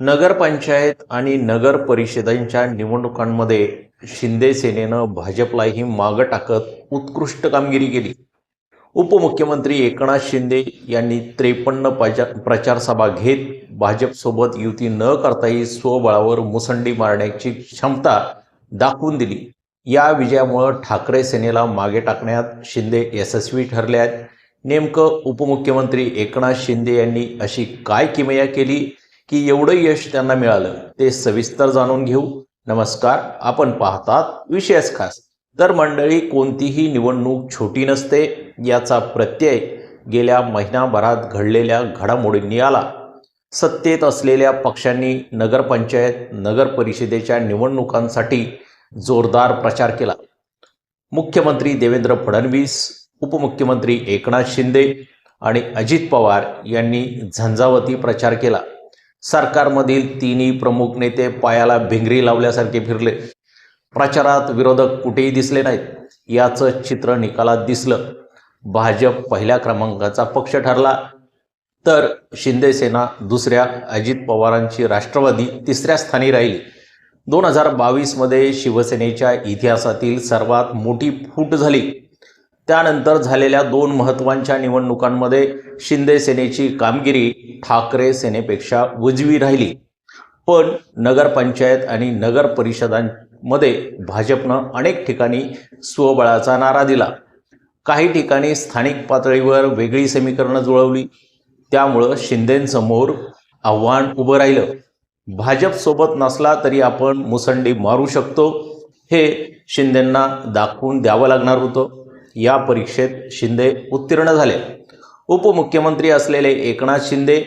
नगरपंचायत आणि नगर परिषदांच्या निवडणुकांमध्ये शिंदे सेनेनं भाजपलाही मागं टाकत उत्कृष्ट कामगिरी केली. उपमुख्यमंत्री एकनाथ शिंदे यांनी 53 प्रचार सभा घेत भाजपसोबत युती न करताही स्वबळावर मुसंडी मारण्याची क्षमता दाखवून दिली. या विजयामुळे ठाकरे सेनेला मागे टाकण्यात शिंदे यशस्वी ठरले आहेत. नेमकं उपमुख्यमंत्री एकनाथ शिंदे यांनी अशी काय किमया केली की एवढं यश त्यांना मिळालं, ते सविस्तर जाणून घेऊ. नमस्कार, आपण पाहतात विशेष खास. तर मंडळी, कोणतीही निवडणूक छोटी नसते याचा प्रत्यय गेल्या महिनाभरात घडलेल्या घडामोडींनी आला. सत्तेत असलेल्या पक्षांनी नगरपंचायत नगर परिषदेच्या निवडणुकांसाठी जोरदार प्रचार केला. मुख्यमंत्री देवेंद्र फडणवीस, उपमुख्यमंत्री एकनाथ शिंदे आणि अजित पवार यांनी झंझावती प्रचार केला. सरकारमधील तिन्ही प्रमुख नेते पायाला भिंगरी लावल्यासारखे फिरले. प्रचारात विरोधक कुठेही दिसले नाहीत. याचं चित्र निकालात दिसलं. भाजप पहिल्या क्रमांकाचा पक्ष ठरला, तर शिंदे सेना दुसऱ्या, अजित पवारांची राष्ट्रवादी तिसऱ्या स्थानी राहिली. 2022मध्ये शिवसेनेच्या इतिहासातील सर्वात मोठी फूट झाली. त्यानंतर झालेल्या 2 महत्त्वाच्या निवडणुकांमध्ये शिंदे सेनेची कामगिरी ठाकरे सेनेपेक्षा उजवी राहिली. पण नगरपंचायत आणि नगर परिषदांमध्ये भाजपनं अनेक ठिकाणी स्वबळाचा नारा दिला. काही ठिकाणी स्थानिक पातळीवर वेगळी समीकरणं जुळवली. त्यामुळं शिंदेंसमोर आव्हान उभं राहिलं. भाजपसोबत नसला तरी आपण मुसंडी मारू शकतो, हे शिंदेंना दाखवून द्यावं लागणार होतं. या परीक्षेत शिंदे उत्तीर्ण झाले. उपमुख्यमंत्री असलेले एकनाथ शिंदे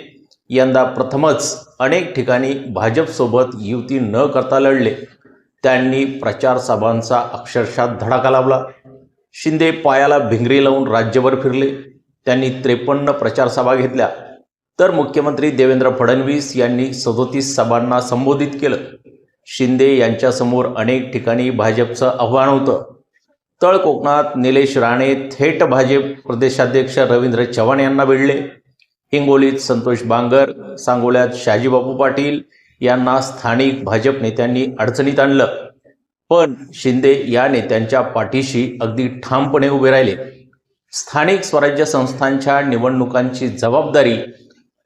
यंदा प्रथमच अनेक ठिकाणी भाजपसोबत युती न करता लढले. त्यांनी प्रचार सभांचा अक्षरशः धडाका लावला. शिंदे पायाला भिंगरी लावून राज्यभर फिरले. त्यांनी 53 प्रचार सभा घेतल्या. तर मुख्यमंत्री देवेंद्र फडणवीस यांनी 37 सभांना संबोधित केलं. शिंदे यांच्यासमोर अनेक ठिकाणी भाजपचं आव्हान होतं. तळ कोकणात निलेश राणे थेट भाजप प्रदेशाध्यक्ष रवींद्र चव्हाण यांना भिडले. हिंगोलीत संतोष बांगर, सांगोल्यात शहाजीबापू पाटील यांना स्थानिक भाजप नेत्यांनी अडचणीत आणलं. पण शिंदे या नेत्यांच्या पाठीशी अगदी ठामपणे उभे राहिले. स्थानिक स्वराज्य संस्थांच्या निवडणुकांची जबाबदारी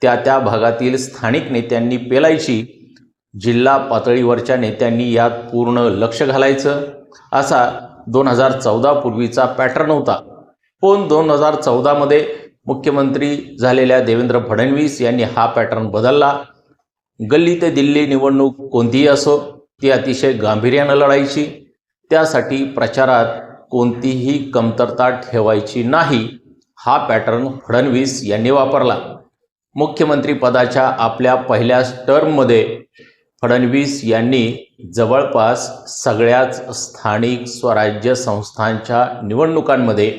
त्या भागातील स्थानिक नेत्यांनी पेलायची. जिल्हा पातळीवरच्या नेत्यांनी यात पूर्ण लक्ष घालायचं, असा 2014 पूर्वीचा पॅटर्न होता. पण 2014मध्ये मुख्यमंत्री झालेल्या देवेंद्र फडणवीस यांनी हा पॅटर्न बदलला. गल्ली ते दिल्ली निवडणूक कोणतीही असो, ती अतिशय गांभीर्यानं लढायची. त्यासाठी प्रचारात कोणतीही कमतरता ठेवायची नाही. हा पॅटर्न फडणवीस यांनी वापरला. मुख्यमंत्रीपदाच्या आपल्या पहिल्याच टर्ममध्ये फडणवीस यांनी जवळपास सगळ्याच स्थानिक स्वराज्य संस्थांच्या निवडणुकांमध्ये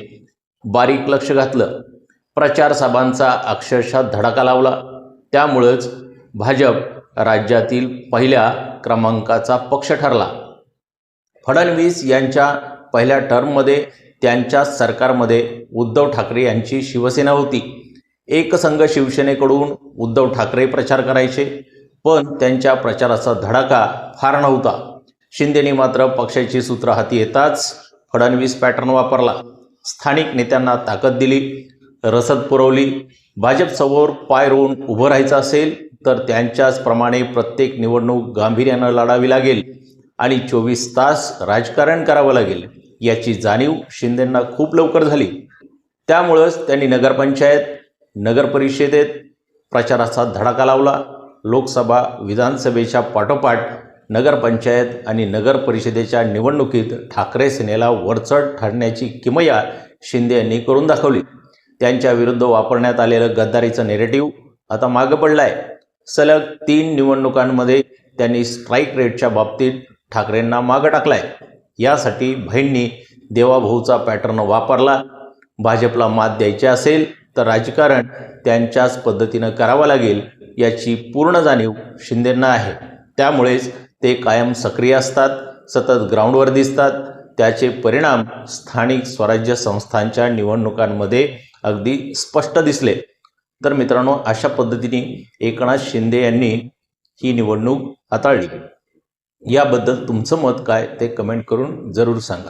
बारीक लक्ष घातलं. प्रचार सभांचा अक्षरशः धडाका लावला. त्यामुळंच भाजप राज्यातील पहिल्या क्रमांकाचा पक्ष ठरला. फडणवीस यांच्या पहिल्या टर्ममध्ये त्यांच्या सरकारमध्ये उद्धव ठाकरे यांची शिवसेना होती. एकसंघ शिवसेनेकडून उद्धव ठाकरे प्रचार करायचे, पण त्यांच्या प्रचाराचा धडाका फार नव्हता. शिंदेनी मात्र पक्षाची सूत्र हाती येताच फडणवीस पॅटर्न वापरला. स्थानिक नेत्यांना ताकद दिली, रसद पुरवली. भाजपसमोर पाय रोवून उभं राहायचं असेल तर त्यांच्याच प्रमाणे प्रत्येक निवडणूक गांभीर्यानं लढावी लागेल आणि 24 तास राजकारण करावं लागेल, याची जाणीव शिंदेंना खूप लवकर झाली. त्यामुळंच त्यांनी नगरपंचायत नगर परिषदेत प्रचाराचा धडाका लावला. लोकसभा विधानसभेच्या पाठोपाठ नगरपंचायत आणि नगर परिषदेच्या निवडणुकीत ठाकरे सेनेला वरचढ ठरण्याची किमया शिंदे यांनी करून दाखवली. त्यांच्या विरुद्ध वापरण्यात आलेलं गद्दारीचं नेरेटिव्ह आता मागं पडलं आहे. सलग 3 निवडणुकांमध्ये त्यांनी स्ट्राईक रेटच्या बाबतीत ठाकरेंना मागं टाकलं आहे. यासाठी भाईंनी देवाभाऊचा पॅटर्न वापरला. भाजपला मात द्यायची असेल तर राजकारण त्यांच्याच पद्धतीनं करावं लागेल, याची पूर्ण जाणीव शिंदेंना आहे. त्यामुळेच ते कायम सक्रिय असतात, सतत ग्राउंडवर दिसतात. त्याचे परिणाम स्थानिक स्वराज्य संस्थांच्या निवडणुकांमध्ये अगदी स्पष्ट दिसले. तर मित्रांनो, अशा पद्धतीने एकनाथ शिंदे यांनी ही निवडणूक हाताळली. याबद्दल तुमचं मत काय ते कमेंट करून जरूर सांगा.